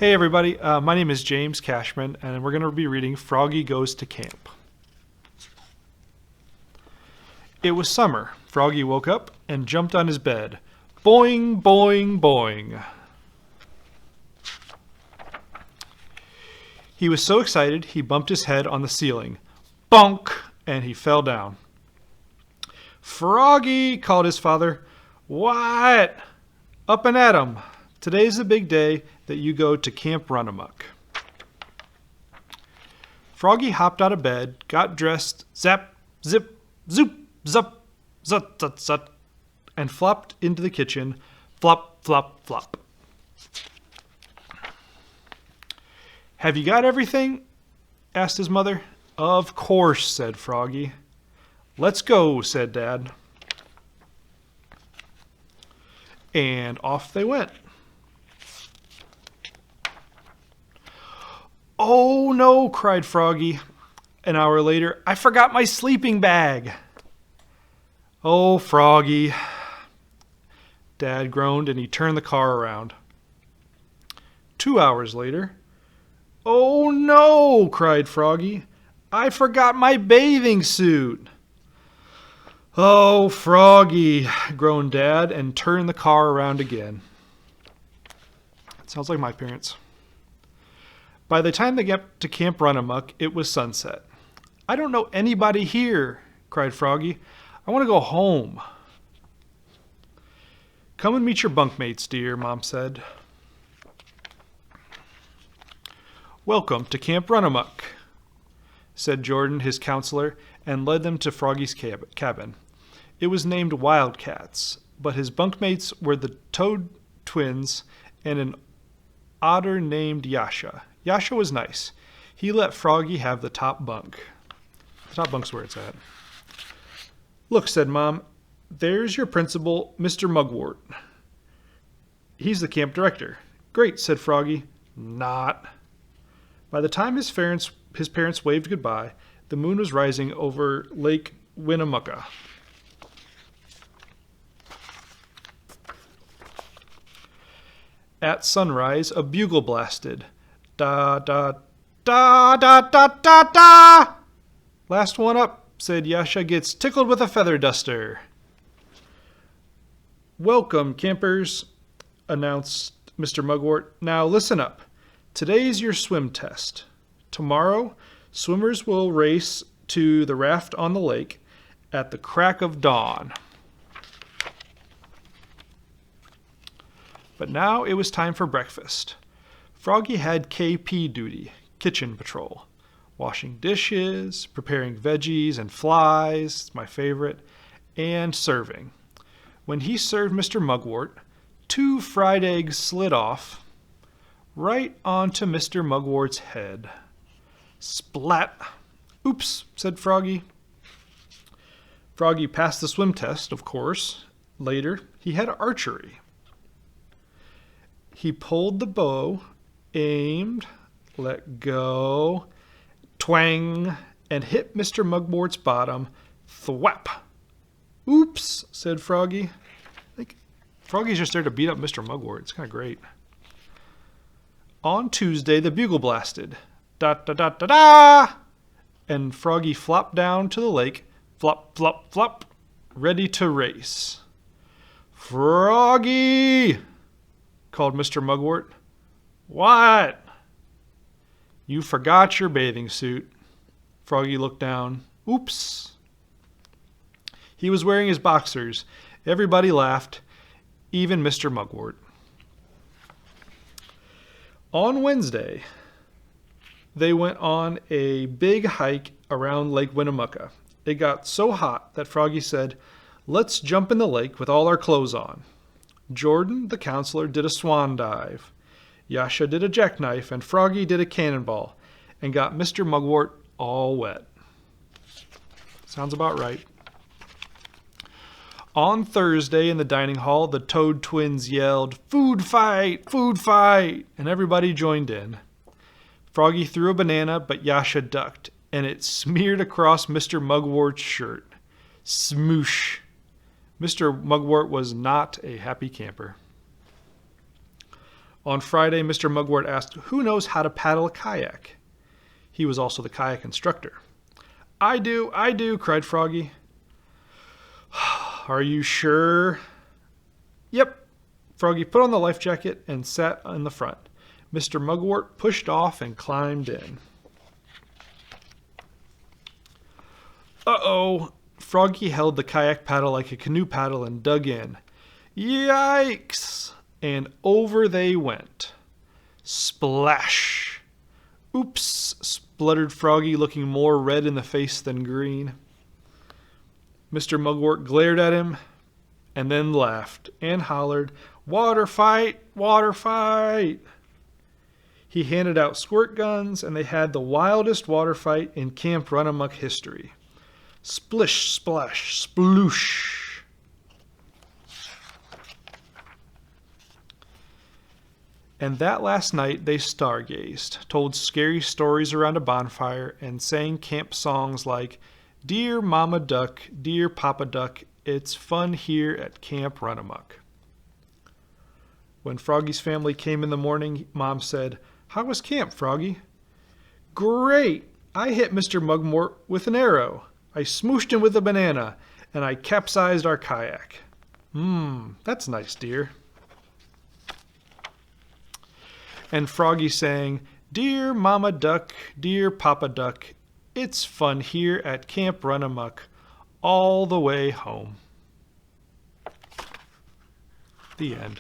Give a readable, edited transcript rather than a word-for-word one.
Hey everybody, my name is James Cashman, and we're going to be reading Froggy Goes to Camp. It was summer. Froggy woke up and jumped on his bed. Boing, boing, boing. He was so excited he bumped his head on the ceiling. Bonk! And he fell down. Froggy! Called his father. What? Up and at 'em. Today's the big day that you go to Camp Runamuck. Froggy hopped out of bed, got dressed, zap, zip, zoop, zup, zut, zut, zut, and flopped into the kitchen, flop, flop, flop. Have you got everything? Asked his mother. Of course, said Froggy. Let's go, said Dad. And off they went. Oh no, cried Froggy. An hour later, I forgot my sleeping bag. Oh, Froggy. Dad groaned and he turned the car around. 2 hours later, oh no, cried Froggy. I forgot my bathing suit. Oh, Froggy, groaned Dad and turned the car around again. Sounds like my parents. By the time they got to Camp Runamuck, it was sunset. I don't know anybody here, cried Froggy. I want to go home. Come and meet your bunkmates, dear, Mom said. Welcome to Camp Runamuck, said Jordan, his counselor, and led them to Froggy's cabin. It was named Wildcats, but his bunkmates were the Toad twins and an otter named Yasha. Yasha was nice. He let Froggy have the top bunk. The top bunk's where it's at. Look, said Mom, there's your principal, Mr. Mugwort. He's the camp director. Great, said Froggy. Not. By the time his parents waved goodbye, the moon was rising over Lake Winnemucca. At sunrise, a bugle blasted. Da, da, da, da, da, da, da! Last one up, said Yasha, gets tickled with a feather duster. Welcome, campers, announced Mr. Mugwort. Now listen up. Today's your swim test. Tomorrow, swimmers will race to the raft on the lake at the crack of dawn. But now it was time for breakfast. Froggy had KP duty, kitchen patrol, washing dishes, preparing veggies and flies, my favorite, and serving. When he served Mr. Mugwort, 2 fried eggs slid off right onto Mr. Mugwort's head. Splat! Oops, said Froggy. Froggy passed the swim test, of course. Later, he had archery. He pulled the bow, aimed, let go, twang, and hit Mr. Mugwort's bottom. Thwap! Oops, said Froggy. I think Froggy's just there to beat up Mr. Mugwort. It's kind of great. On Tuesday, the bugle blasted. Da da da da da! And Froggy flopped down to the lake. Flop, flop, flop. Ready to race. Froggy! Called Mr. Mugwort. What? You forgot your bathing suit. Froggy looked down. Oops. He was wearing his boxers. Everybody laughed, even Mr. Mugwort. On Wednesday, they went on a big hike around Lake Winnemucca. It got so hot that Froggy said, let's jump in the lake with all our clothes on. Jordan, the counselor, did a swan dive. Yasha did a jackknife, and Froggy did a cannonball, and got Mr. Mugwort all wet. Sounds about right. On Thursday in the dining hall, the Toad twins yelled, food fight, and everybody joined in. Froggy threw a banana, but Yasha ducked, and it smeared across Mr. Mugwort's shirt. Smoosh. Mr. Mugwort was not a happy camper. On Friday, Mr. Mugwort asked, "Who knows how to paddle a kayak?" He was also the kayak instructor. I do, cried Froggy. Are you sure? Yep. Froggy put on the life jacket and sat in the front. Mr. Mugwort pushed off and climbed in. Uh-oh. Froggy held the kayak paddle like a canoe paddle and dug in. Yikes! And over they went. Splash! Oops, spluttered Froggy, looking more red in the face than green. Mr. Mugwort glared at him and then laughed and hollered, "Water fight! Water fight!" He handed out squirt guns, and they had the wildest water fight in Camp Runamuck history. Splish, splash, sploosh. And that last night they stargazed, told scary stories around a bonfire, and sang camp songs like, "Dear Mama Duck, dear Papa Duck, it's fun here at Camp Runamuck." When Froggy's family came in the morning, Mom said, "How was camp, Froggy?" "Great! I hit Mr. Mugwort with an arrow. I smooshed him with a banana, and I capsized our kayak." That's nice, dear." And Froggy sang, "Dear Mama Duck, dear Papa Duck, it's fun here at Camp Runamuck all the way home." The end.